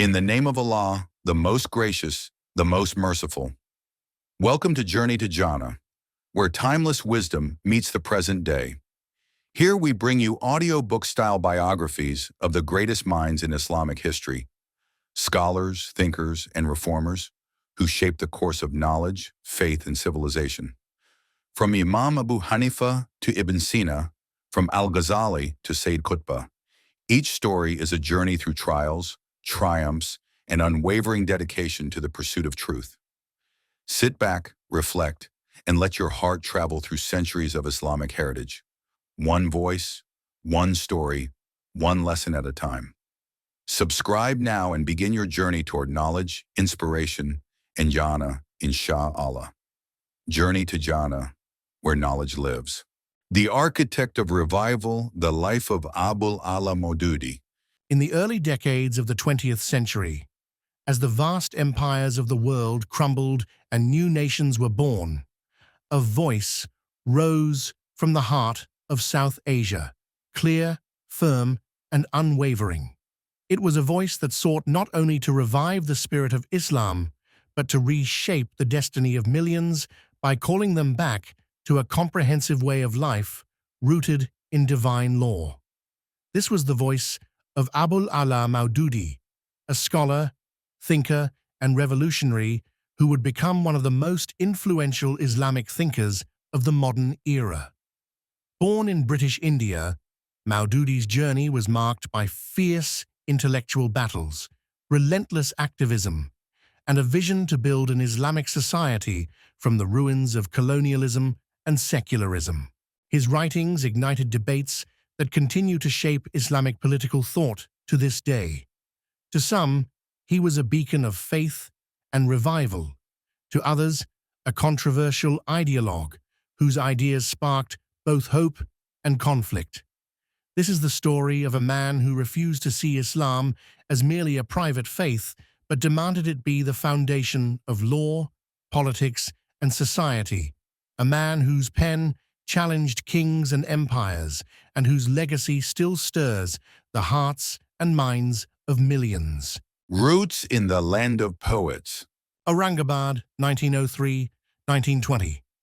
In the name of Allah, the most gracious, the most merciful. Welcome to Journey to Jannah, where timeless wisdom meets the present day. Here we bring you audiobook-style biographies of the greatest minds in Islamic history, scholars, thinkers, and reformers who shaped the course of knowledge, faith, and civilization. From Imam Abu Hanifa to Ibn Sina, from Al-Ghazali to Sayyid Qutb, each story is a journey through trials, triumphs, and unwavering dedication to the pursuit of truth. Sit back, reflect, and let your heart travel through centuries of Islamic heritage. One voice, one story, one lesson at a time. Subscribe now and begin your journey toward knowledge, inspiration, and Jannah, inshallah. Journey to Jannah, where knowledge lives. The architect of revival, the life of Abul A'la Maududi. In the early decades of the 20th century, as the vast empires of the world crumbled and new nations were born, a voice rose from the heart of South Asia, clear, firm, and unwavering. It was a voice that sought not only to revive the spirit of Islam, but to reshape the destiny of millions by calling them back to a comprehensive way of life rooted in divine law. This was the voice of Abul A'la Maududi, a scholar, thinker, and revolutionary who would become one of the most influential Islamic thinkers of the modern era. Born in British India, Maududi's journey was marked by fierce intellectual battles, relentless activism, and a vision to build an Islamic society from the ruins of colonialism and secularism. His writings ignited debates that continue to shape Islamic political thought to this day. To some, he was a beacon of faith and revival. To others, a controversial ideologue whose ideas sparked both hope and conflict. This is the story of a man who refused to see Islam as merely a private faith, but demanded it be the foundation of law, politics, and society. A man whose pen challenged kings and empires, and whose legacy still stirs the hearts and minds of millions. Roots in the land of poets. Aurangabad, 1903-1920.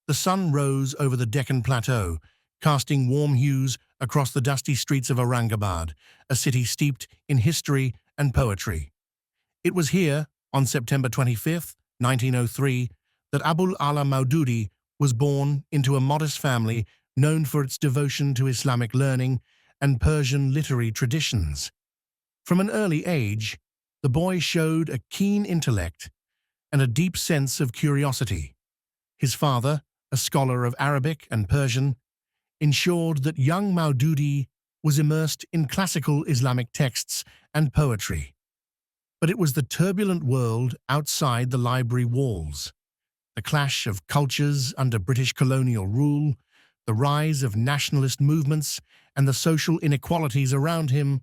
The sun rose over the Deccan Plateau, casting warm hues across the dusty streets of Aurangabad, a city steeped in history and poetry. It was here, on September 25, 1903, that Abul A'la Maududi was born into a modest family known for its devotion to Islamic learning and Persian literary traditions. From an early age, the boy showed a keen intellect and a deep sense of curiosity. His father, a scholar of Arabic and Persian, ensured that young Maududi was immersed in classical Islamic texts and poetry. But it was the turbulent world outside the library walls, the clash of cultures under British colonial rule, the rise of nationalist movements, and the social inequalities around him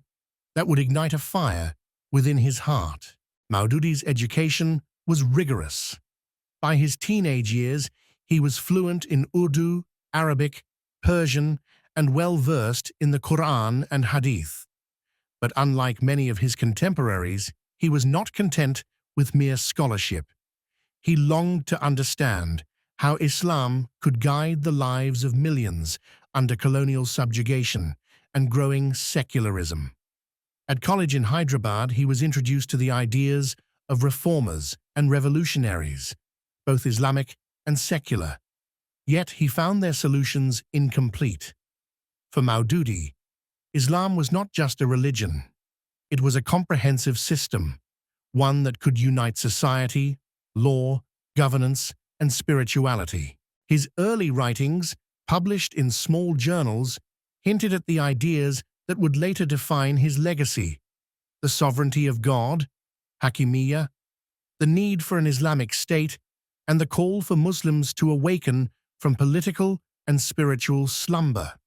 that would ignite a fire within his heart. Maududi's education was rigorous. By his teenage years, he was fluent in Urdu, Arabic, Persian, and well-versed in the Quran and Hadith. But unlike many of his contemporaries, he was not content with mere scholarship. He longed to understand how Islam could guide the lives of millions under colonial subjugation and growing secularism. At college in Hyderabad, he was introduced to the ideas of reformers and revolutionaries, both Islamic and secular. Yet he found their solutions incomplete. For Maududi, Islam was not just a religion. It was a comprehensive system, one that could unite society, law, governance, and spirituality. His early writings, published in small journals, hinted at the ideas that would later define his legacy: the sovereignty of God, Hakimiyya, the need for an Islamic state, and the call for Muslims to awaken from political and spiritual slumber.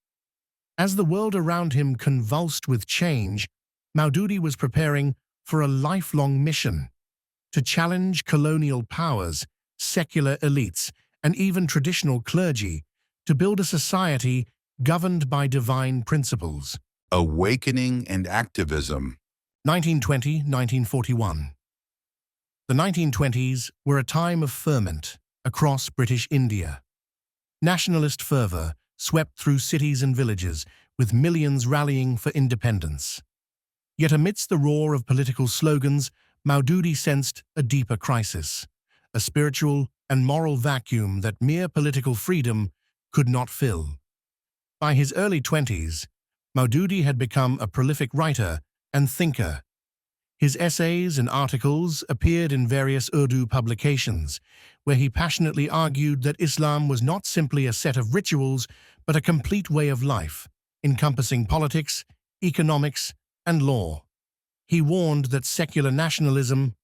As the world around him convulsed with change, Maududi was preparing for a lifelong mission: to challenge colonial powers, secular elites, and even traditional clergy, to build a society governed by divine principles. Awakening and activism. 1920–1941. The 1920s were a time of ferment across British India. Nationalist fervour swept through cities and villages, with millions rallying for independence. Yet amidst the roar of political slogans, Maududi sensed a deeper crisis, a spiritual and moral vacuum that mere political freedom could not fill. By his early 20s, Maududi had become a prolific writer and thinker. His essays and articles appeared in various Urdu publications, where he passionately argued that Islam was not simply a set of rituals, but a complete way of life, encompassing politics, economics, and law. He warned that secular nationalism,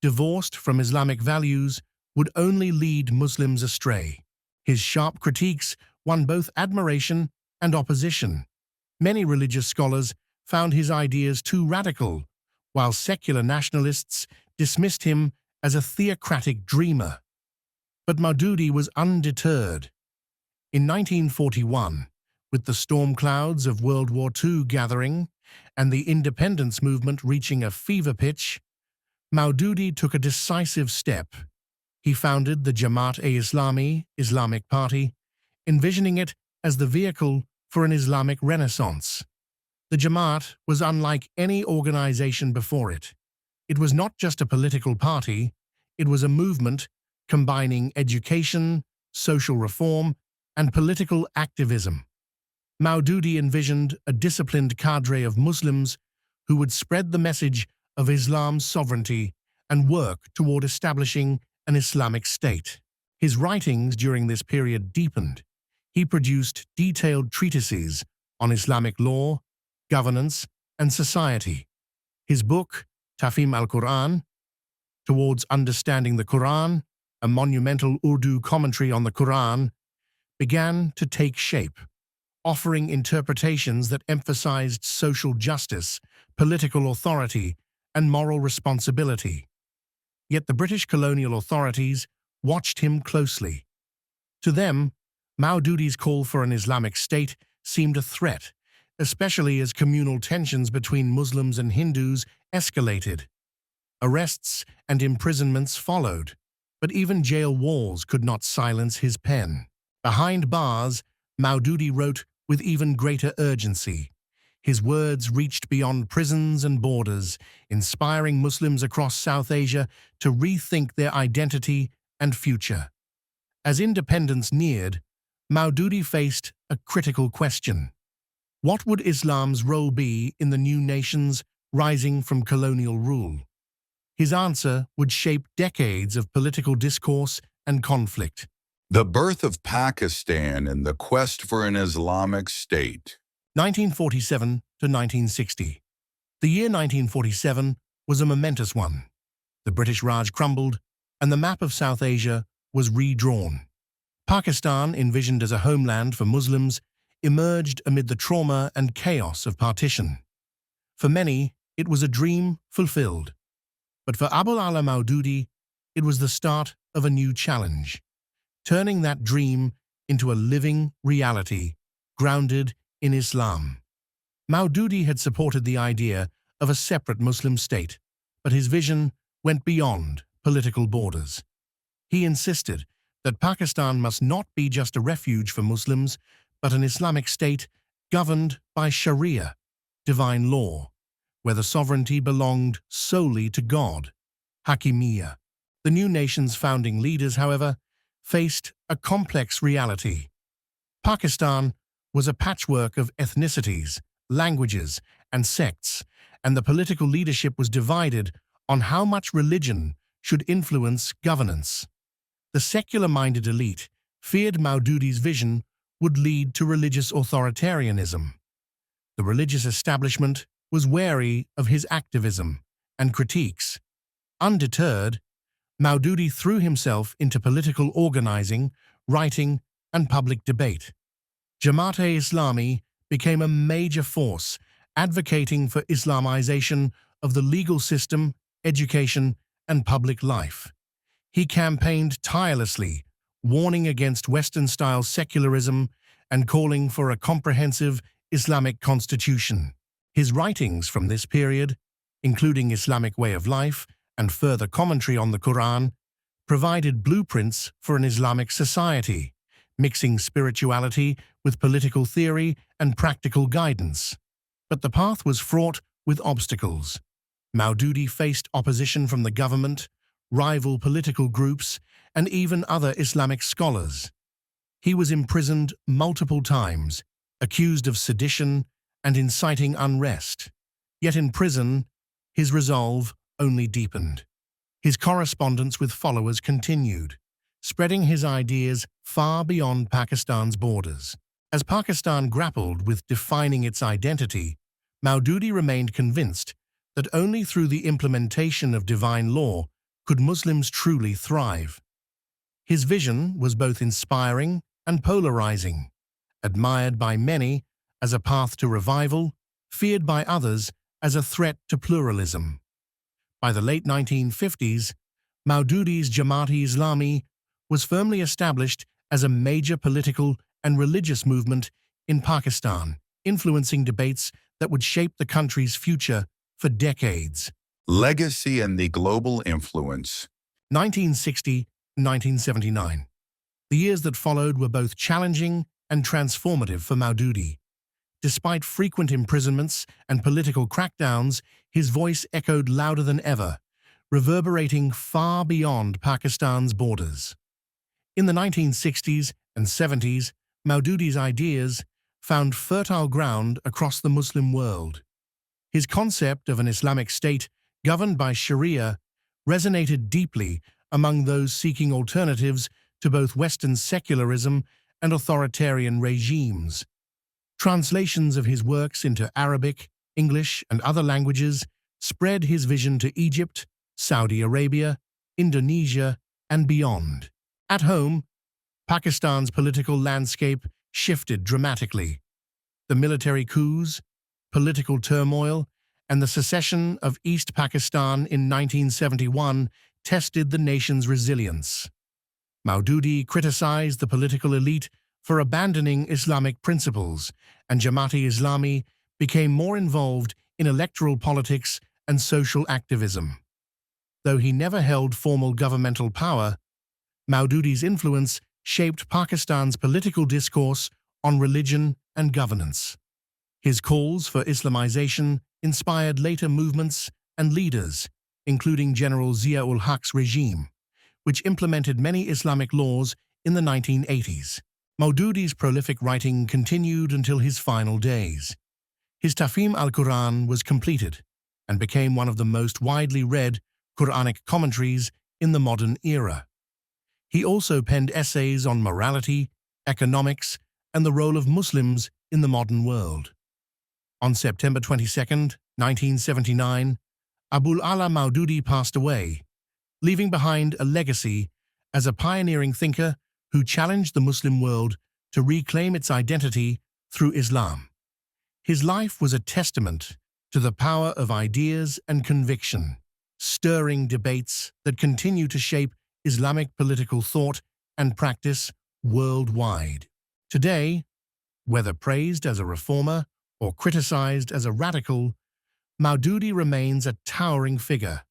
divorced from Islamic values, would only lead Muslims astray. His sharp critiques won both admiration and opposition. Many religious scholars found his ideas too radical, while secular nationalists dismissed him as a theocratic dreamer. But Maududi was undeterred. In 1941, with the storm clouds of World War II gathering and the independence movement reaching a fever pitch, Maududi took a decisive step. He founded the Jamaat-e-Islami Islamic Party, envisioning it as the vehicle for an Islamic renaissance. The Jamaat was unlike any organization before it. It was not just a political party, it was a movement combining education, social reform, and political activism. Maududi envisioned a disciplined cadre of Muslims who would spread the message of Islam's sovereignty and work toward establishing an Islamic state. His writings during this period deepened. He produced detailed treatises on Islamic law, governance, and society. His book, Tafhim al-Quran, Towards Understanding the Quran, a monumental Urdu commentary on the Quran, began to take shape, offering interpretations that emphasized social justice, political authority, and moral responsibility. Yet the British colonial authorities watched him closely. To them, Maududi's call for an Islamic state seemed a threat, especially as communal tensions between Muslims and Hindus escalated. Arrests and imprisonments followed, but even jail walls could not silence his pen. Behind bars, Maududi wrote with even greater urgency. His words reached beyond prisons and borders, inspiring Muslims across South Asia to rethink their identity and future. As independence neared, Maududi faced a critical question. What would Islam's role be in the new nations rising from colonial rule? His answer would shape decades of political discourse and conflict. The birth of Pakistan and the quest for an Islamic state. 1947 to 1960. The year 1947 was a momentous one. The British Raj crumbled, and the map of South Asia was redrawn. Pakistan, envisioned as a homeland for Muslims, emerged amid the trauma and chaos of partition. For many, it was a dream fulfilled. But for Abul A'la Maududi, it was the start of a new challenge, turning that dream into a living reality grounded in Islam. Maududi had supported the idea of a separate Muslim state, but his vision went beyond political borders. He insisted that Pakistan must not be just a refuge for Muslims, but an Islamic state governed by Sharia, divine law, where the sovereignty belonged solely to God, Hakimiyya. The new nation's founding leaders, however, faced a complex reality. Pakistan was a patchwork of ethnicities, languages, and sects, and the political leadership was divided on how much religion should influence governance. The secular-minded elite feared Maududi's vision would lead to religious authoritarianism. The religious establishment was wary of his activism and critiques. Undeterred, Maududi threw himself into political organizing, writing, and public debate. Jamaat-e-Islami became a major force, advocating for Islamization of the legal system, education, and public life. He campaigned tirelessly, warning against Western-style secularism and calling for a comprehensive Islamic constitution. His writings from this period including Islamic way of life and further commentary on the Quran, provided blueprints for an Islamic society, mixing spirituality with political theory and practical guidance. But the path was fraught with obstacles. Maududi faced opposition from the government, rival political groups, and even other Islamic scholars. He was imprisoned multiple times, accused of sedition and inciting unrest. Yet in prison, his resolve only deepened. His correspondence with followers continued, spreading his ideas far beyond Pakistan's borders. As Pakistan grappled with defining its identity, Maududi remained convinced that only through the implementation of divine law could Muslims truly thrive. His vision was both inspiring and polarizing, admired by many as a path to revival, feared by others as a threat to pluralism. By the late 1950s, Maududi's Jamaat-e-Islami was firmly established as a major political and religious movement in Pakistan, influencing debates that would shape the country's future for decades. Legacy and the global influence. 1960–1979. The years that followed were both challenging and transformative for Maududi. Despite frequent imprisonments and political crackdowns, his voice echoed louder than ever, reverberating far beyond Pakistan's borders. In the 1960s and 70s, Maududi's ideas found fertile ground across the Muslim world. His concept of an Islamic state governed by Sharia resonated deeply among those seeking alternatives to both Western secularism and authoritarian regimes. Translations of his works into Arabic, English, and other languages spread his vision to Egypt, Saudi Arabia, Indonesia, and beyond. At home, Pakistan's political landscape shifted dramatically. The military coups, political turmoil, and the secession of East Pakistan in 1971 tested the nation's resilience. Maududi criticized the political elite for abandoning Islamic principles, and Jamaat-e-Islami became more involved in electoral politics and social activism. Though he never held formal governmental power, Maududi's influence shaped Pakistan's political discourse on religion and governance. His calls for Islamization inspired later movements and leaders, including General Zia-ul-Haq's regime, which implemented many Islamic laws in the 1980s. Maududi's prolific writing continued until his final days. His Tafhim al-Quran was completed and became one of the most widely read Quranic commentaries in the modern era. He also penned essays on morality, economics, and the role of Muslims in the modern world. On September 22, 1979, Abul A'la Maududi passed away, leaving behind a legacy as a pioneering thinker who challenged the Muslim world to reclaim its identity through Islam. His life was a testament to the power of ideas and conviction, stirring debates that continue to shape Islamic political thought and practice worldwide. Today, whether praised as a reformer or criticized as a radical, Maududi remains a towering figure,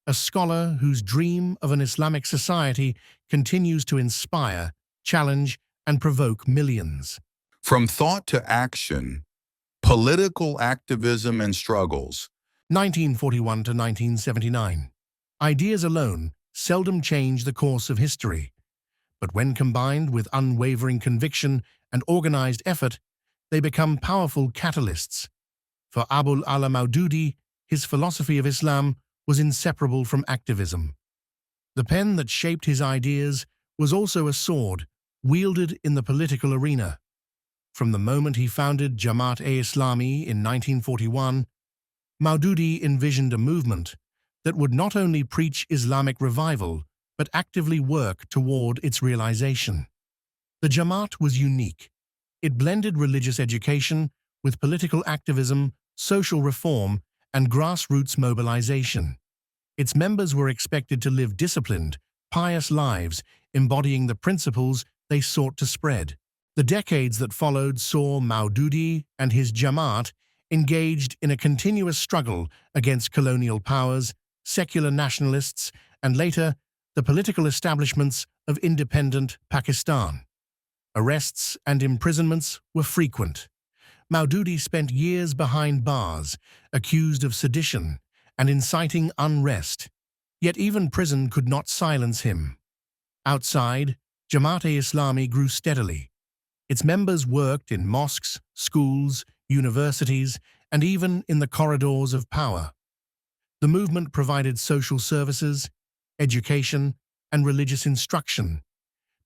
a scholar whose dream of an Islamic society continues to inspire, challenge, and provoke millions. From thought to action, political activism and struggles. 1941 to 1979. Ideas alone seldom change the course of history, but when combined with unwavering conviction and organized effort, they become powerful catalysts. For Abul A'la Maududi, his philosophy of Islam was inseparable from activism. The pen that shaped his ideas was also a sword wielded in the political arena. From the moment he founded Jamaat-e-Islami in 1941, Maududi envisioned a movement that would not only preach Islamic revival, but actively work toward its realization. The Jamaat was unique. It blended religious education with political activism, social reform, and grassroots mobilization. Its members were expected to live disciplined, pious lives, embodying the principles they sought to spread. The decades that followed saw Maududi and his Jamaat engaged in a continuous struggle against colonial powers, secular nationalists, and later, the political establishments of independent Pakistan. Arrests and imprisonments were frequent. Maududi spent years behind bars, accused of sedition and inciting unrest. Yet even prison could not silence him. Outside, Jamaat-e-Islami grew steadily. Its members worked in mosques, schools, universities, and even in the corridors of power. The movement provided social services, education, and religious instruction,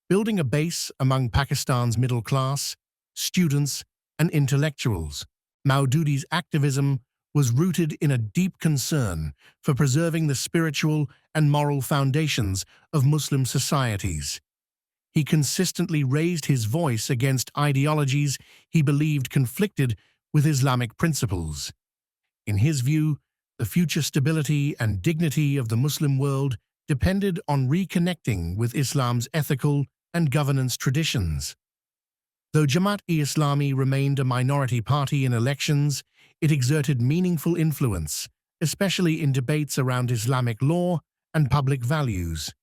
building a base among Pakistan's middle class, students, and intellectuals. Maududi's activism was rooted in a deep concern for preserving the spiritual and moral foundations of Muslim societies. He consistently raised his voice against ideologies he believed conflicted with Islamic principles. In his view, the future stability and dignity of the Muslim world depended on reconnecting with Islam's ethical and governance traditions. Though Jamaat-e-Islami remained a minority party in elections, it exerted meaningful influence, especially in debates around Islamic law and public values.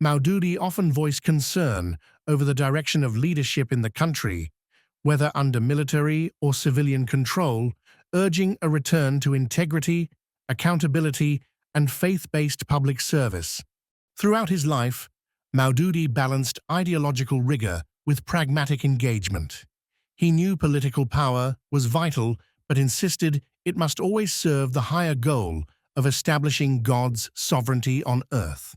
Maududi often voiced concern over the direction of leadership in the country, whether under military or civilian control, urging a return to integrity, accountability, and faith-based public service. Throughout his life, Maududi balanced ideological rigor with pragmatic engagement. He knew political power was vital, but insisted it must always serve the higher goal of establishing God's sovereignty on earth.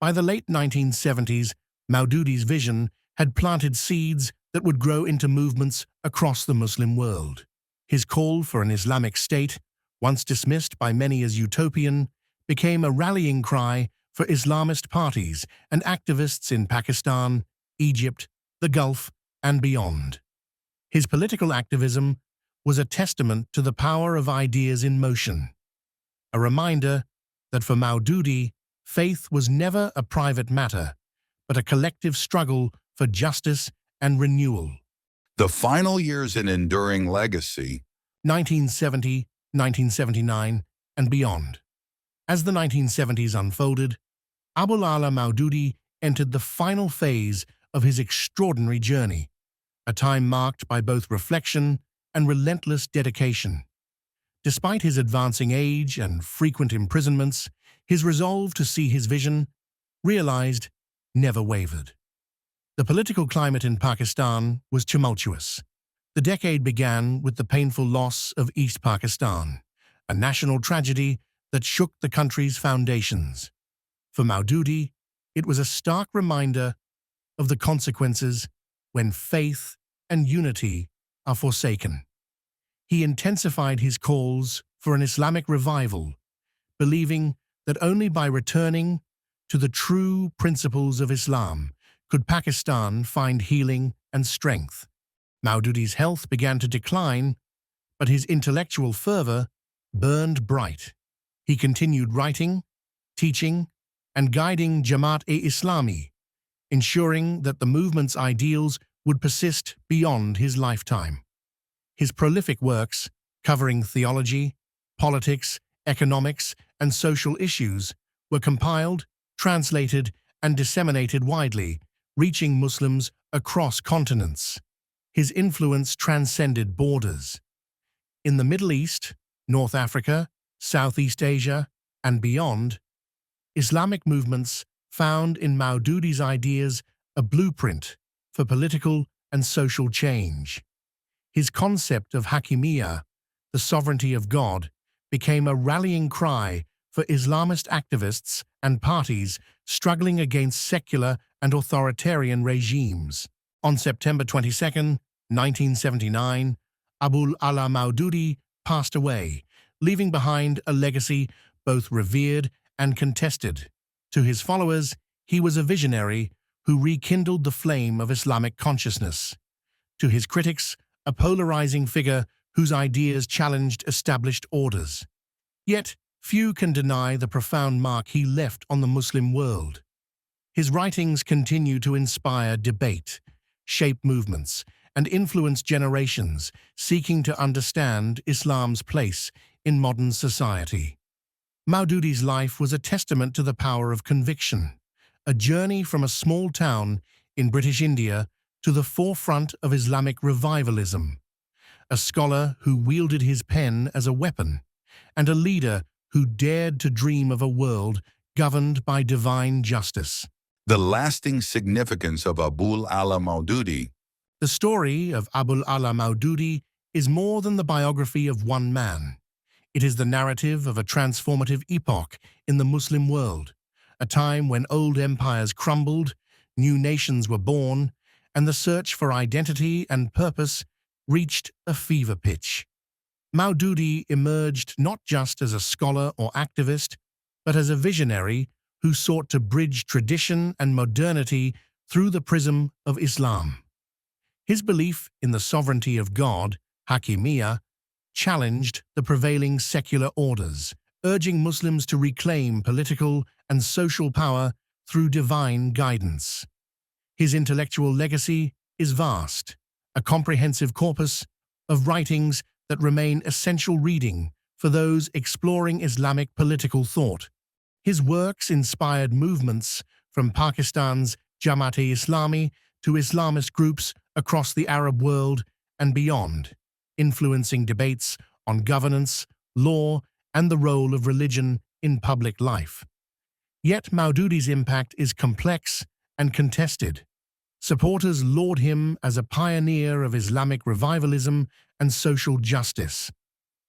By the late 1970s, Maududi's vision had planted seeds that would grow into movements across the Muslim world. His call for an Islamic state, once dismissed by many as utopian, became a rallying cry for Islamist parties and activists in Pakistan, Egypt, the Gulf, and beyond. His political activism was a testament to the power of ideas in motion, a reminder that for Maududi, faith was never a private matter, but a collective struggle for justice and renewal. The final years in enduring legacy, 1970, 1979, and beyond. As the 1970s unfolded, Abul A'la Maududi entered the final phase of his extraordinary journey, a time marked by both reflection and relentless dedication. Despite his advancing age and frequent imprisonments, his resolve to see his vision realized never wavered. The political climate in Pakistan was tumultuous. The decade began with the painful loss of East Pakistan, a national tragedy that shook the country's foundations. For Maududi, it was a stark reminder of the consequences when faith and unity are forsaken. He intensified his calls for an Islamic revival, believing that only by returning to the true principles of Islam could Pakistan find healing and strength. Maududi's health began to decline, but his intellectual fervor burned bright. He continued writing, teaching, and guiding Jamaat-e-Islami, ensuring that the movement's ideals would persist beyond his lifetime. His prolific works, covering theology, politics, economics, and social issues, were compiled, translated, and disseminated widely, reaching Muslims across continents. His influence transcended borders. In the Middle East, North Africa, Southeast Asia, and beyond, Islamic movements found in Maududi's ideas a blueprint for political and social change. His concept of Hakimiyya, the sovereignty of God, became a rallying cry for Islamist activists and parties struggling against secular and authoritarian regimes. On September 22, 1979, Abul A'la Maududi passed away, leaving behind a legacy both revered and contested. To his followers, he was a visionary who rekindled the flame of Islamic consciousness. To his critics, a polarizing figure whose ideas challenged established orders. Yet, few can deny the profound mark he left on the Muslim world. His writings continue to inspire debate, shape movements, and influenced generations seeking to understand Islam's place in modern society. Maududi's life was a testament to the power of conviction, a journey from a small town in British India to the forefront of Islamic revivalism, a scholar who wielded his pen as a weapon, and a leader who dared to dream of a world governed by divine justice. The lasting significance of Abul A'la Maududi. The story of Abul A'la Maududi is more than the biography of one man. It is the narrative of a transformative epoch in the Muslim world, a time when old empires crumbled, new nations were born, and the search for identity and purpose reached a fever pitch. Maududi emerged not just as a scholar or activist, but as a visionary who sought to bridge tradition and modernity through the prism of Islam. His belief in the sovereignty of God, Hakimiyya, challenged the prevailing secular orders, urging Muslims to reclaim political and social power through divine guidance. His intellectual legacy is vast, a comprehensive corpus of writings that remain essential reading for those exploring Islamic political thought. His works inspired movements from Pakistan's Jamaat-e-Islami to Islamist groups across the Arab world and beyond, influencing debates on governance, law, and the role of religion in public life. Yet Maududi's impact is complex and contested. Supporters laud him as a pioneer of Islamic revivalism and social justice.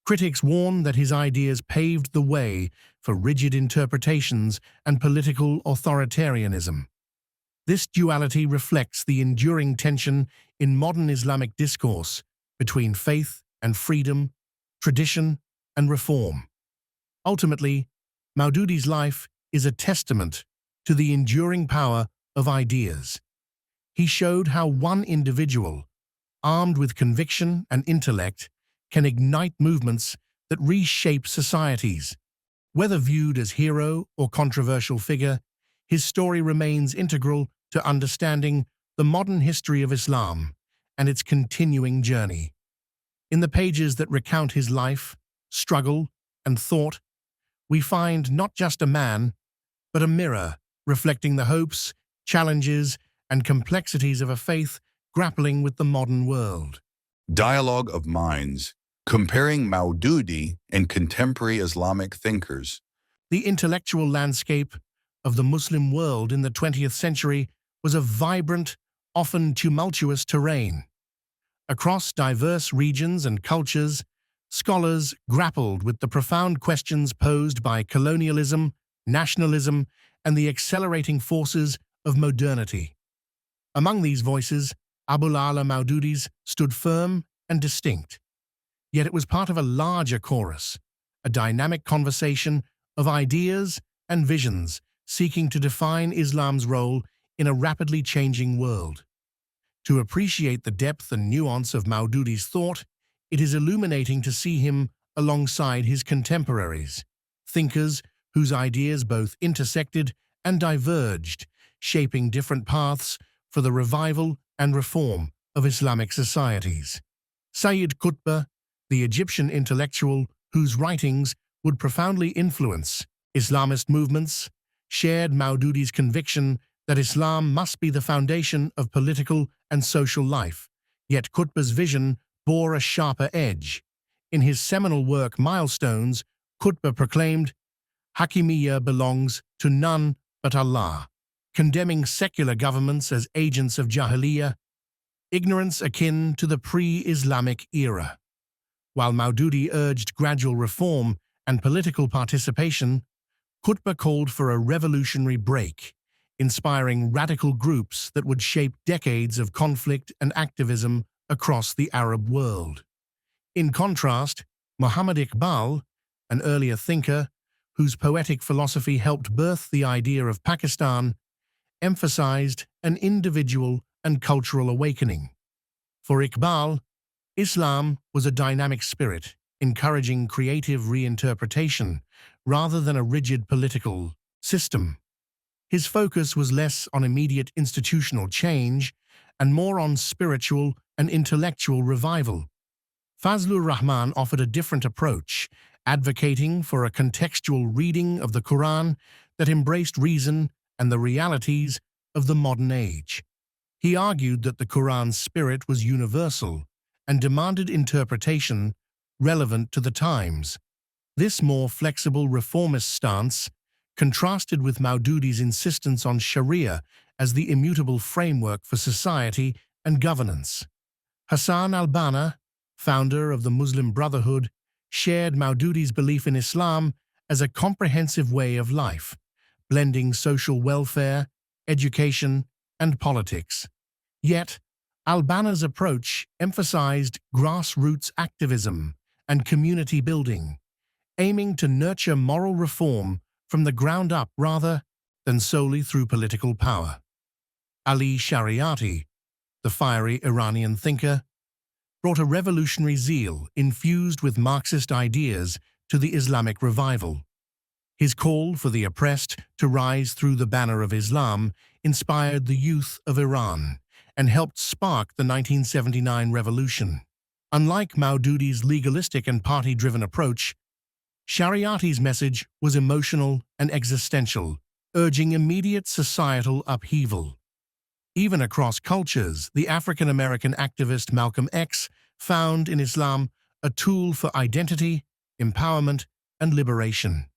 Critics warn that his ideas paved the way for rigid interpretations and political authoritarianism. This duality reflects the enduring tension in modern Islamic discourse between faith and freedom, tradition and reform. Ultimately, Maududi's life is a testament to the enduring power of ideas. He showed how one individual, armed with conviction and intellect, can ignite movements that reshape societies. Whether viewed as hero or controversial figure, his story remains integral to understanding the modern history of Islam and its continuing journey. In the pages that recount his life, struggle, and thought, we find not just a man, but a mirror reflecting the hopes, challenges, and complexities of a faith grappling with the modern world. Dialogue of Minds, comparing Maududi and contemporary Islamic thinkers. The intellectual landscape of the Muslim world in the 20th century was a vibrant, often tumultuous terrain. Across diverse regions and cultures, scholars grappled with the profound questions posed by colonialism, nationalism, and the accelerating forces of modernity. Among these voices, Abul A'la Maududi's stood firm and distinct. Yet it was part of a larger chorus, a dynamic conversation of ideas and visions seeking to define Islam's role in a rapidly changing world. To appreciate the depth and nuance of Maududi's thought, it is illuminating to see him alongside his contemporaries, thinkers whose ideas both intersected and diverged, shaping different paths for the revival and reform of Islamic societies. Sayyid Qutb, the Egyptian intellectual whose writings would profoundly influence Islamist movements, shared Maududi's conviction that Islam must be the foundation of political and social life, yet Qutb's vision bore a sharper edge. In his seminal work Milestones, Qutb proclaimed, "Hakimiyya belongs to none but Allah," condemning secular governments as agents of Jahiliyyah, ignorance akin to the pre-Islamic era. While Maududi urged gradual reform and political participation, Qutb called for a revolutionary break, inspiring radical groups that would shape decades of conflict and activism across the Arab world. In contrast, Muhammad Iqbal, an earlier thinker whose poetic philosophy helped birth the idea of Pakistan, emphasized an individual and cultural awakening. For Iqbal, Islam was a dynamic spirit, encouraging creative reinterpretation rather than a rigid political system. His focus was less on immediate institutional change and more on spiritual and intellectual revival. Fazlur Rahman offered a different approach, advocating for a contextual reading of the Quran that embraced reason and the realities of the modern age. He argued that the Quran's spirit was universal and demanded interpretation relevant to the times. This more flexible reformist stance contrasted with Maududi's insistence on Sharia as the immutable framework for society and governance. Hassan al-Banna, founder of the Muslim Brotherhood, shared Maududi's belief in Islam as a comprehensive way of life, blending social welfare, education, and politics. Yet, al-Banna's approach emphasized grassroots activism and community building, aiming to nurture moral reform from the ground up rather than solely through political power. Ali Shariati, the fiery Iranian thinker, brought a revolutionary zeal infused with Marxist ideas to the Islamic revival. His call for the oppressed to rise through the banner of Islam inspired the youth of Iran and helped spark the 1979 revolution. Unlike Maududi's legalistic and party-driven approach, Shariati's message was emotional and existential, urging immediate societal upheaval. Even across cultures, the African-American activist Malcolm X found in Islam a tool for identity, empowerment, and liberation.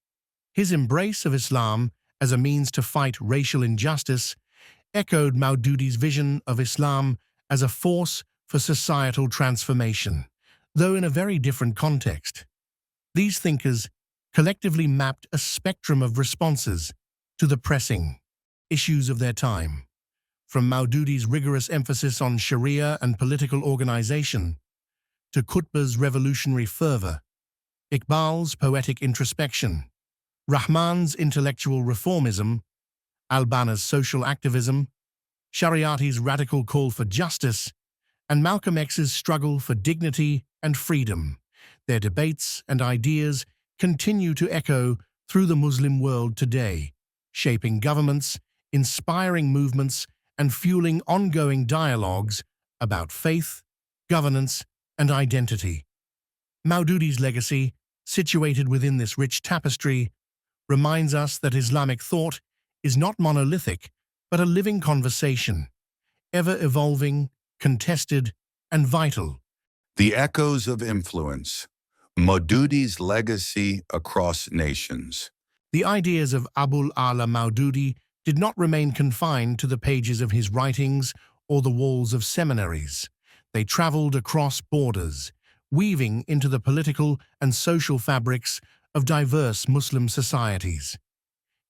His embrace of Islam as a means to fight racial injustice echoed Maududi's vision of Islam as a force for societal transformation, though in a very different context. These thinkers collectively mapped a spectrum of responses to the pressing issues of their time, from Maududi's rigorous emphasis on Sharia and political organization to Qutb's revolutionary fervor, Iqbal's poetic introspection, Rahman's intellectual reformism, al-Banna's social activism, Shariati's radical call for justice, and Malcolm X's struggle for dignity and freedom. Their debates and ideas continue to echo through the Muslim world today, shaping governments, inspiring movements, and fueling ongoing dialogues about faith, governance, and identity. Maududi's legacy, situated within this rich tapestry, reminds us that Islamic thought is not monolithic, but a living conversation, ever-evolving, contested, and vital. The echoes of influence. Maududi's legacy across nations. The ideas of Abul A'la Maududi did not remain confined to the pages of his writings or the walls of seminaries. They traveled across borders, weaving into the political and social fabrics of diverse Muslim societies.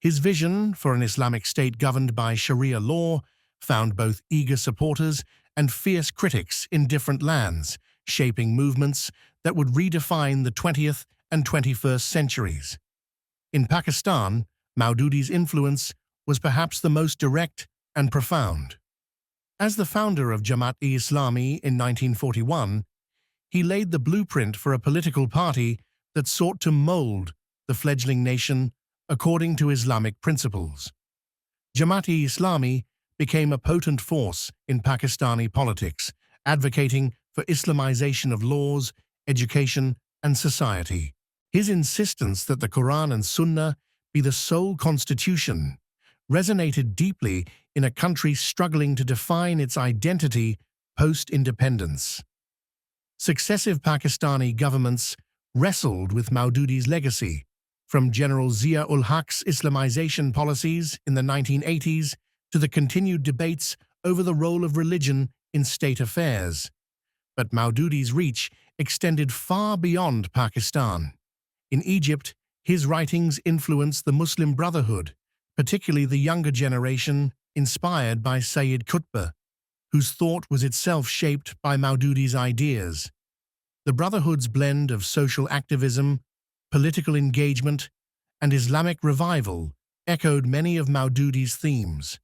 His vision for an Islamic state governed by Sharia law found both eager supporters and fierce critics in different lands, shaping movements that would redefine the 20th and 21st centuries. In Pakistan, Maududi's influence was perhaps the most direct and profound. As the founder of Jamaat-e-Islami in 1941, he laid the blueprint for a political party that sought to mold the fledgling nation according to Islamic principles. Jamaat-e-Islami became a potent force in Pakistani politics, advocating for Islamization of laws, education, and society. His insistence that the Quran and Sunnah be the sole constitution resonated deeply in a country struggling to define its identity post-independence. Successive Pakistani governments wrestled with Maududi's legacy, from General Zia-ul-Haq's Islamization policies in the 1980s to the continued debates over the role of religion in state affairs. But Maududi's reach extended far beyond Pakistan. In Egypt, his writings influenced the Muslim Brotherhood, particularly the younger generation inspired by Sayyid Qutb, whose thought was itself shaped by Maududi's ideas. The Brotherhood's blend of social activism, political engagement, and Islamic revival echoed many of Maududi's themes.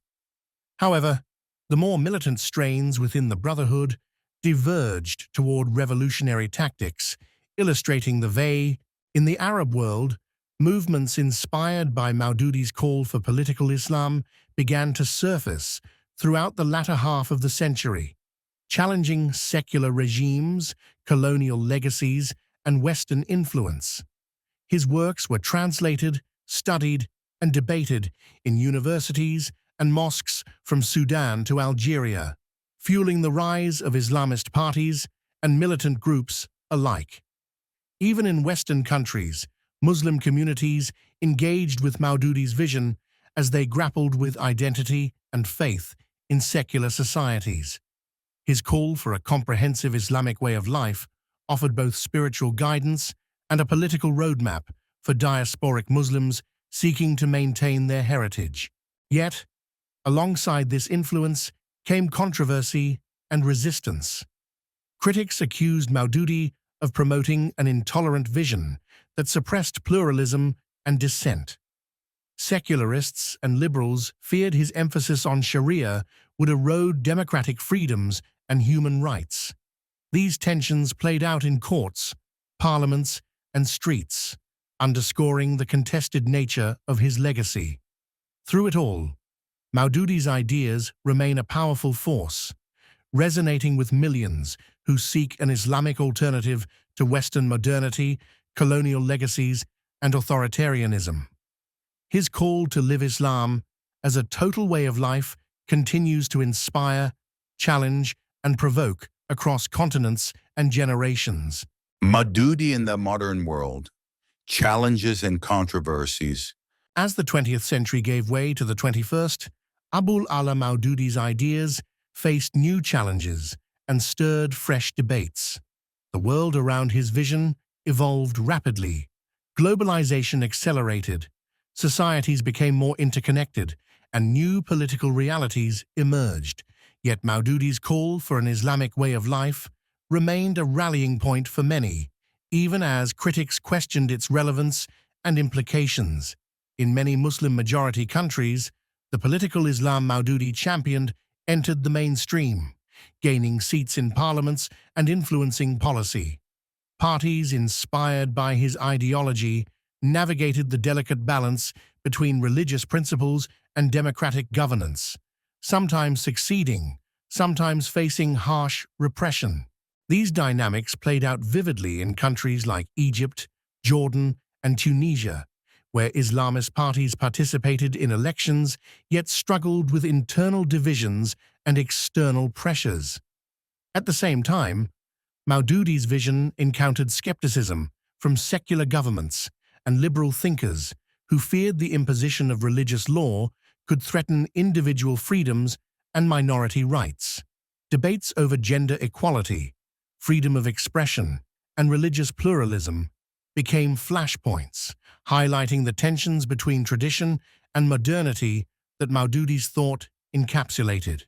However, the more militant strains within the Brotherhood diverged toward revolutionary tactics, illustrating the way, in the Arab world, movements inspired by Maududi's call for political Islam began to surface throughout the latter half of the century. challenging secular regimes, colonial legacies, and Western influence. His works were translated, studied, and debated in universities and mosques from Sudan to Algeria, fueling the rise of Islamist parties and militant groups alike. Even in Western countries, Muslim communities engaged with Maududi's vision as they grappled with identity and faith in secular societies. His call for a comprehensive Islamic way of life offered both spiritual guidance and a political roadmap for diasporic Muslims seeking to maintain their heritage. Yet, alongside this influence came controversy and resistance. Critics accused Maududi of promoting an intolerant vision that suppressed pluralism and dissent. Secularists and liberals feared his emphasis on Sharia would erode democratic freedoms and human rights. These tensions played out in courts, parliaments, and streets, underscoring the contested nature of his legacy. Through it all, Maududi's ideas remain a powerful force, resonating with millions who seek an Islamic alternative to Western modernity, colonial legacies, and authoritarianism. His call to live Islam as a total way of life continues to inspire, challenge, and provoke across continents and generations. Maududi in the modern world, challenges and controversies. As the 20th century gave way to the 21st, Abul A'la Maududi's ideas faced new challenges and stirred fresh debates. The world around his vision evolved rapidly. Globalization accelerated, societies became more interconnected, and new political realities emerged. Yet Maududi's call for an Islamic way of life remained a rallying point for many, even as critics questioned its relevance and implications. In many Muslim-majority countries, the political Islam Maududi championed entered the mainstream, gaining seats in parliaments and influencing policy. Parties inspired by his ideology navigated the delicate balance between religious principles and democratic governance, sometimes succeeding, sometimes facing harsh repression. These dynamics played out vividly in countries like Egypt, Jordan, and Tunisia, where Islamist parties participated in elections yet struggled with internal divisions and external pressures. At the same time, Maududi's vision encountered skepticism from secular governments and liberal thinkers who feared the imposition of religious law could threaten individual freedoms and minority rights. Debates over gender equality, freedom of expression, and religious pluralism became flashpoints, highlighting the tensions between tradition and modernity that Maududi's thought encapsulated.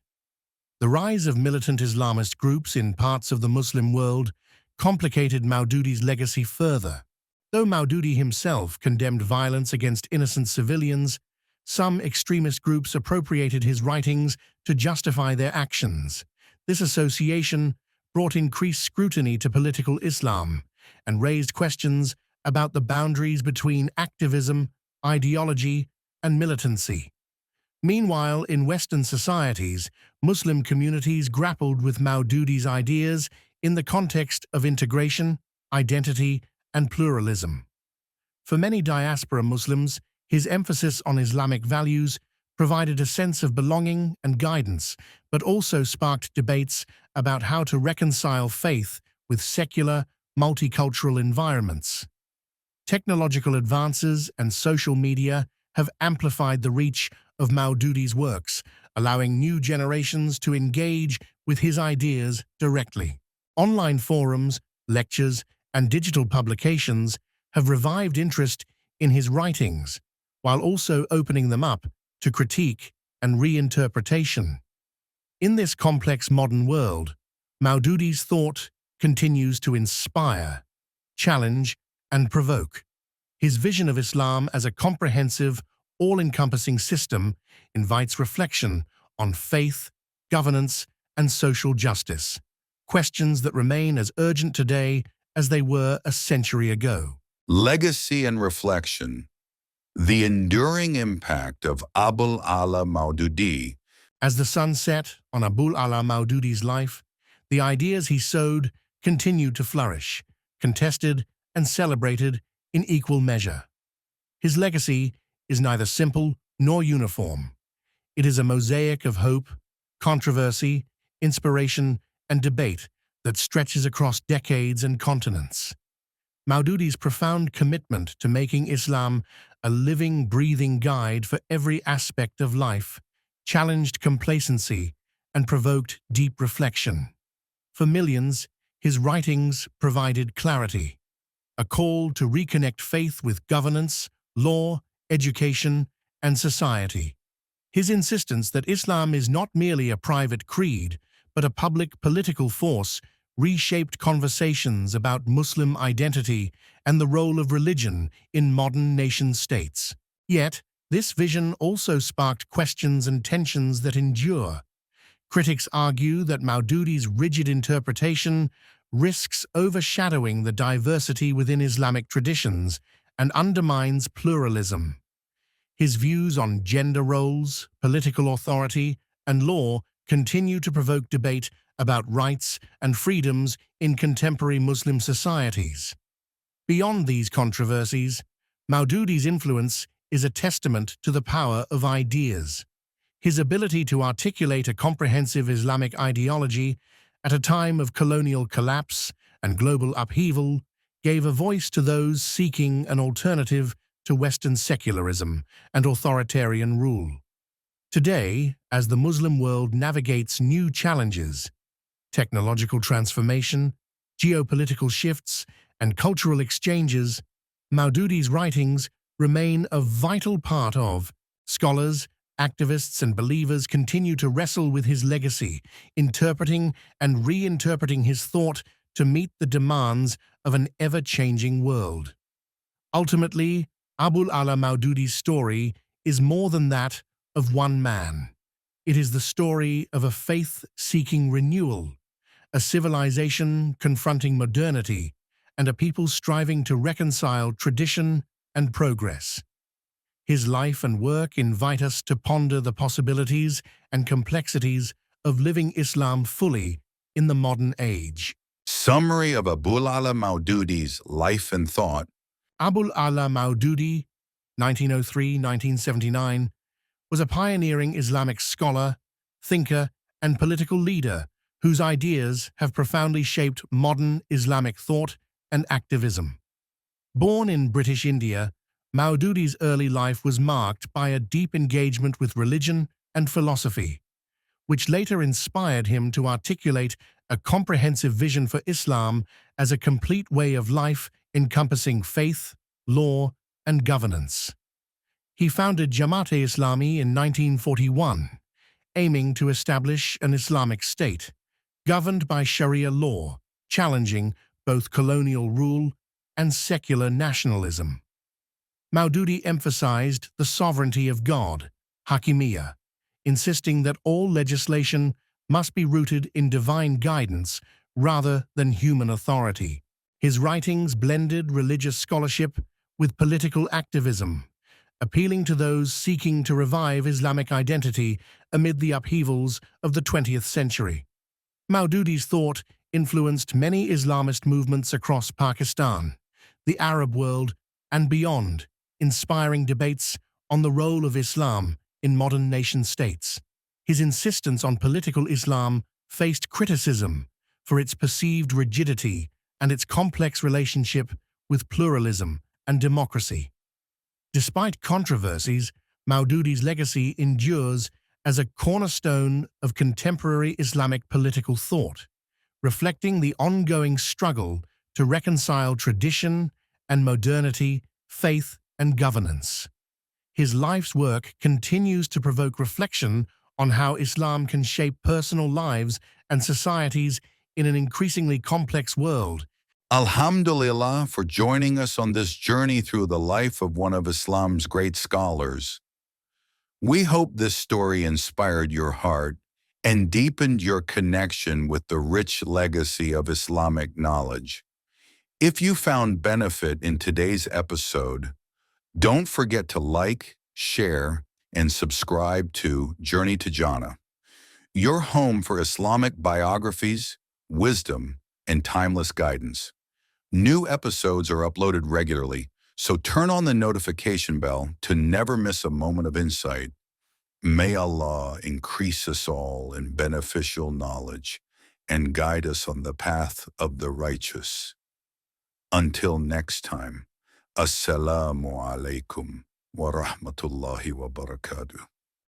The rise of militant Islamist groups in parts of the Muslim world complicated Maududi's legacy further. Though Maududi himself condemned violence against innocent civilians, some extremist groups appropriated his writings to justify their actions. This association brought increased scrutiny to political Islam and raised questions about the boundaries between activism, ideology, and militancy. Meanwhile, in Western societies, Muslim communities grappled with Maududi's ideas in the context of integration, identity, and pluralism. For many diaspora Muslims, his emphasis on Islamic values provided a sense of belonging and guidance, but also sparked debates about how to reconcile faith with secular, multicultural environments. Technological advances and social media have amplified the reach of Maududi's works, allowing new generations to engage with his ideas directly. Online forums, lectures, and digital publications have revived interest in his writings, while also opening them up to critique and reinterpretation. In this complex modern world, Maududi's thought continues to inspire, challenge, and provoke. His vision of Islam as a comprehensive, all-encompassing system invites reflection on faith, governance, and social justice, questions that remain as urgent today as they were a century ago. Legacy and reflection. The enduring impact of Abul A'la Maududi. As the sun set on Abul A'la Maududi's life, The ideas he sowed continued to flourish, contested and celebrated in equal measure. His legacy is neither simple nor uniform. It is a mosaic of hope, controversy, inspiration, and debate that stretches across decades and continents. Maududi's profound commitment to making Islam a living, breathing guide for every aspect of life challenged complacency and provoked deep reflection. For millions, his writings provided clarity, a call to reconnect faith with governance, law, education, and society. His insistence that Islam is not merely a private creed, but a public political force reshaped conversations about Muslim identity and the role of religion in modern nation-states. Yet, this vision also sparked questions and tensions that endure. Critics argue that Maududi's rigid interpretation risks overshadowing the diversity within Islamic traditions and undermines pluralism. His views on gender roles, political authority, and law continue to provoke debate about rights and freedoms in contemporary Muslim societies. Beyond these controversies, Maududi's influence is a testament to the power of ideas. His ability to articulate a comprehensive Islamic ideology at a time of colonial collapse and global upheaval gave a voice to those seeking an alternative to Western secularism and authoritarian rule. Today, as the Muslim world navigates new challenges, technological transformation, geopolitical shifts, and cultural exchanges, Maududi's writings remain a vital part of. Scholars, activists, and believers continue to wrestle with his legacy, interpreting and reinterpreting his thought to meet the demands of an ever-changing world. Ultimately, Abul A'la Maududi's story is more than that of one man. It is the story of a faith-seeking renewal, a civilization confronting modernity, and a people striving to reconcile tradition and progress. His life and work invite us to ponder the possibilities and complexities of living Islam fully in the modern age. Summary of Abul A'la Maududi's life and thought. Abul A'la Maududi, 1903–1979, was a pioneering Islamic scholar, thinker, and political leader whose ideas have profoundly shaped modern Islamic thought and activism. Born in British India, Maududi's early life was marked by a deep engagement with religion and philosophy, which later inspired him to articulate a comprehensive vision for Islam as a complete way of life encompassing faith, law, and governance. He founded Jamaat-e-Islami in 1941, aiming to establish an Islamic state, governed by Sharia law, challenging both colonial rule and secular nationalism. Maududi emphasized the sovereignty of God, Hakimiyya, insisting that all legislation must be rooted in divine guidance rather than human authority. His writings blended religious scholarship with political activism, appealing to those seeking to revive Islamic identity amid the upheavals of the 20th century. Maududi's thought influenced many Islamist movements across Pakistan, the Arab world, and beyond, inspiring debates on the role of Islam in modern nation-states. His insistence on political Islam faced criticism for its perceived rigidity and its complex relationship with pluralism and democracy. Despite controversies, Maududi's legacy endures as a cornerstone of contemporary Islamic political thought, reflecting the ongoing struggle to reconcile tradition and modernity, faith and governance. His life's work continues to provoke reflection on how Islam can shape personal lives and societies in an increasingly complex world. Alhamdulillah for joining us on this journey through the life of one of Islam's great scholars. We hope this story inspired your heart and deepened your connection with the rich legacy of Islamic knowledge. If you found benefit in today's episode, don't forget to like, share, and subscribe to Journey to Jannah, your home for Islamic biographies, wisdom, and timeless guidance. New episodes are uploaded regularly, so turn on the notification bell to never miss a moment of insight. May Allah increase us all in beneficial knowledge and guide us on the path of the righteous. Until next time, Assalamu alaikum wa rahmatullahi wa barakatuh.